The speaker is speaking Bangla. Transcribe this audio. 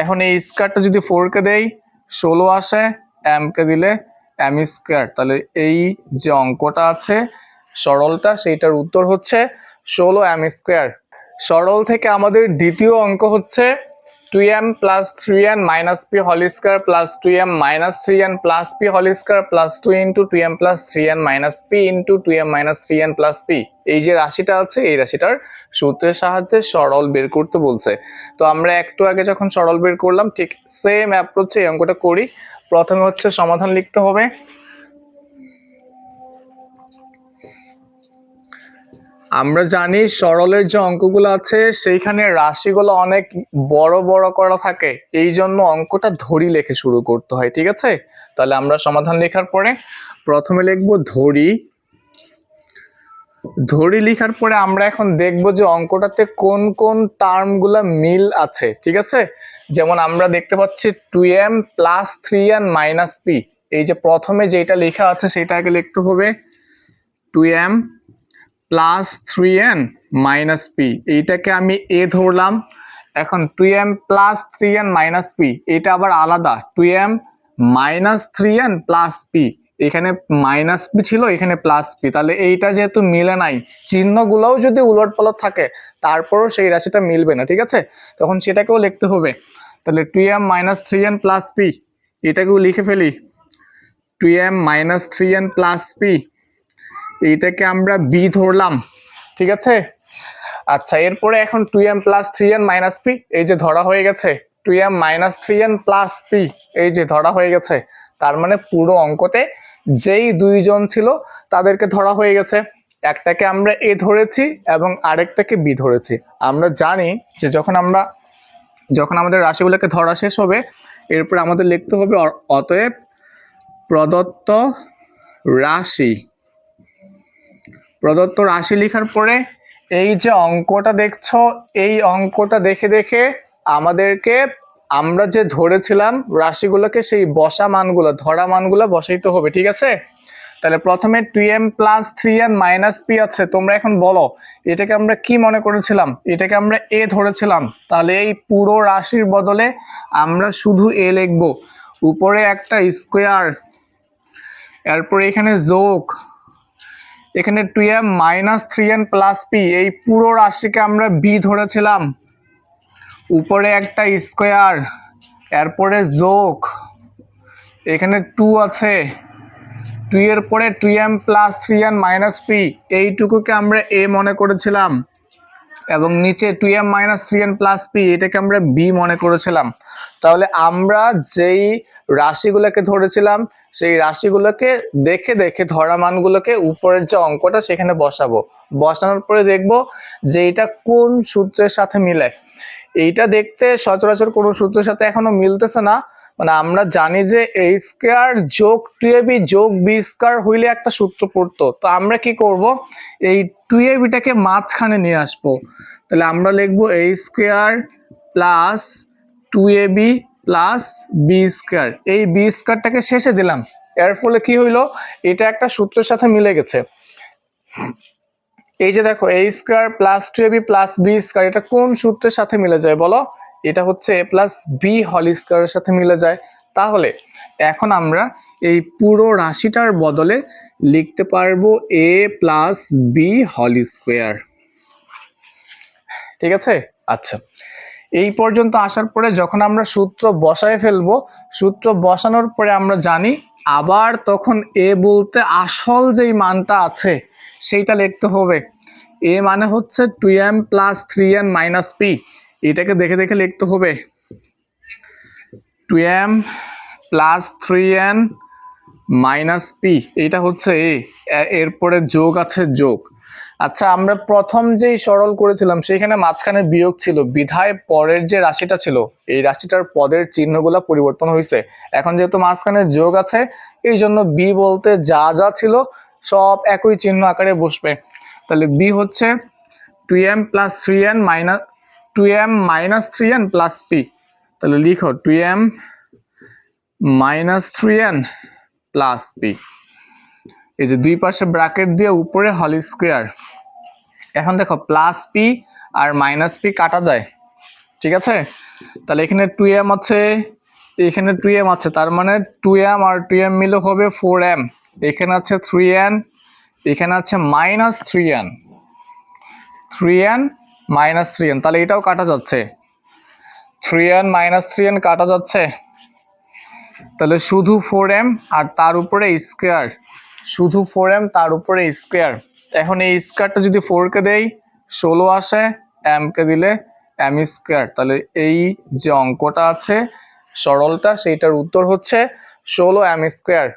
এখন এই স্কয়ারটা যদি 4 কে দেই 16 আসে, m কে দিলে m স্কয়ার। তাহলে এই যে অঙ্কটা আছে সরলটা, সেইটার উত্তর হচ্ছে 16 m স্কয়ার। সরল থেকে আমাদের দ্বিতীয় অঙ্ক হচ্ছে 2m plus 3n minus p whole square plus 2m minus 3n plus p whole square plus 2 into 2m plus 3n minus p into 2m minus 3n plus p। এই যে রাশিটা আছে এই রাশিটার সূত্রের সাহায্যে সরল বের করতে বলছে। তো আমরা একটু আগে যখন সরল বের করলাম ঠিক সেম অ্যাপ্রোচে এই অঙ্কটা করি। প্রথমে হচ্ছে সমাধান লিখতে হবে। আমরা জানি সরলের যে অঙ্কগুলো আছে সেইখানে রাশিগুলো অনেক বড় বড় করা থাকে, এই জন্য অঙ্কটা ধরি লিখে শুরু করতে হয়। ঠিক আছে, তাহলে আমরা সমাধান লেখার পরে প্রথমে লিখবো ধরি। ধরি লেখার পরে আমরা এখন দেখব যে অঙ্কটাতে কোন কোন টার্মগুলো মিল আছে। ঠিক আছে, যেমন আমরা দেখতে পাচ্ছি 2m plus 3n minus p। এই যে প্রথমে যেটা লেখা আছে সেটা আগে লিখতে হবে 2m plus 3n minus P, এইটাকে আমি এ ধরলাম। এখন 2m plus 3n minus P এটা আবার আলাদা, 2m minus 3n plus P, এখানে মাইনাস পি ছিল এখানে প্লাস পি, তাহলে এইটা যেহেতু মিলে নাই, চিহ্নগুলোও যদি উলট পালট থাকে তারপরও সেই রাশিটা মিলবে না। ঠিক আছে, তখন সেটাকেও লিখতে হবে। তাহলে 2m minus 3n plus P এটাকেও লিখে ফেলি, 2m minus 3n plus P এইটাকে আমরা বি ধরলাম। ঠিক আছে, আচ্ছা এরপরে এখন 2m plus 3n minus P এই যে ধরা হয়ে গেছে, 2m minus 3n plus P এই যে ধরা হয়ে গেছে। তার মানে পুরো অঙ্কতে যেই দুইজন ছিল তাদেরকে ধরা হয়ে গেছে, একটাকে আমরা এ ধরেছি এবং আরেকটাকে বি ধরেছি। আমরা জানি যে যখন আমাদের রাশিগুলোকে ধরা শেষ হবে এরপর আমাদের লিখতে হবে অতএব প্রদত্ত রাশি। প্রদত্ত রাশি লেখার পরে এই যে অঙ্কটা দেখছো এই অঙ্কটা দেখে দেখে আমাদেরকে আমরা যে ধরেছিলাম রাশিগুলোকে সেই বসা মানগুলো ধরা মানগুলো বসাইতে হবে। ঠিক আছে, তাহলে প্রথমে 2m plus 3n minus P আছে, তোমরা এখন বলো এটাকে আমরা কি মনে করেছিলাম, এটাকে আমরা এ ধরেছিলাম, তাহলে এই পুরো রাশির বদলে আমরা শুধু এ লিখবো, উপরে একটা স্কোয়ার, এরপর এখানে যোগ, এখানে 2m minus 3n plus P এই পুরো রাশিকে আমরা বি ধরেছিলাম, উপরে একটা স্কোয়ার, এরপরে যোগ, এখানে 2 আছে, 2 এর পরে 2m plus 3n minus P এইটুকুকে আমরা এ মনে করেছিলাম, এবং নিচে 2m minus 3n plus P এটাকে আমরা বি মনে করেছিলাম। তাহলে আমরা যেই রাশিগুলোকে ধরেছিলাম সেই রাশিগুলোকে দেখে দেখে ধরা মানগুলোকে উপরের যে অঙ্কটা সেখানে বসাবো, বসানোর পরে দেখব যে এটা কোন সূত্রের সাথে মিলে। এইটা দেখতে সচরাচর কোনো সূত্রের সাথে এখনো মিলতেছে না, মানে আমরা জানি যে a স্কয়ার যোগ 2ab যোগ b স্কয়ার হইলে একটা সূত্র পড়তো, তো আমরা কি করব এই 2ab টাকে মাঝখানে নিয়ে আসবো। তাহলে আমরা লিখবো a square plus 2ab plus b square, এই b স্কয়ারটাকে শেষে দিলাম, এর ফলে কি হইলো এটা একটা সূত্রের সাথে মিলে গেছে। এই যে দেখো a square plus 2ab plus b square এটা কোন সূত্রের সাথে মিলে যায় বলো, এটা হচ্ছে a প্লাস বি হোল স্কয়ারের সাথে মিলে যায়। তাহলে এখন আমরা এই পুরো রাশিটার বদলে লিখতে পারবো a plus B whole square. ঠিক আছে, আচ্ছা এই পর্যন্ত আসার পরে যখন আমরা সূত্র বসায় ফেলবো, সূত্র বসানোর পরে আমরা জানি আবার তখন এ বলতে আসল যেই মানটা আছে সেইটা লিখতে হবে। এ মানে হচ্ছে 2m plus 3n minus P, এটাকে দেখে দেখে লিখতে হবে 2m plus 3n minus P, এটা হচ্ছে এ, এরপরে যোগ আছে যোগ। আচ্ছা আমরা প্রথম যেই সরল করেছিলাম সেখানে মাঝখানে বিয়োগ ছিল, বিধায় পরের যে রাশিটা ছিল এই রাশিটার পদের চিহ্নগুলো পরিবর্তন হয়েছে। এখন যেহেতু মাঝখানে যোগ আছে এই জন্য বি বলতে যা যা ছিল সব একই চিহ্ন আকারে বসবে। তাহলে বি হচ্ছে 2m plus 3n minus 2m minus 3n plus P, তাহলে লিখো 2m minus 3n plus P, এই যে দুই পাশে ব্র্যাকেট দিয়ে উপরে হোল স্কয়ার। এখন দেখো প্লাস পি আর মাইনাস পি কাটা যায়, ঠিক আছে, তাহলে এখানে 2m আছে, এখানে 2m আছে, তার মানে 2m আর 2m মিলে হবে 4m। এখানে আছে 3n, এখানে আছে -3n, 3n -3n, তাহলে এটাও কাটা যাচ্ছে, 3n -3n কাটা যাচ্ছে। তাহলে শুধু 4m আর তার উপরে স্কোয়ার, শুধু 4m তার উপরে স্কোয়ার। এখন এই স্কোয়ারটা যদি 4 কে দেই 16 আসে, m কে দিলে m স্কোয়ার। তাহলে এই যে অঙ্কটা আছে সরলটা, সেইটার উত্তর হচ্ছে 16m স্কোয়ার।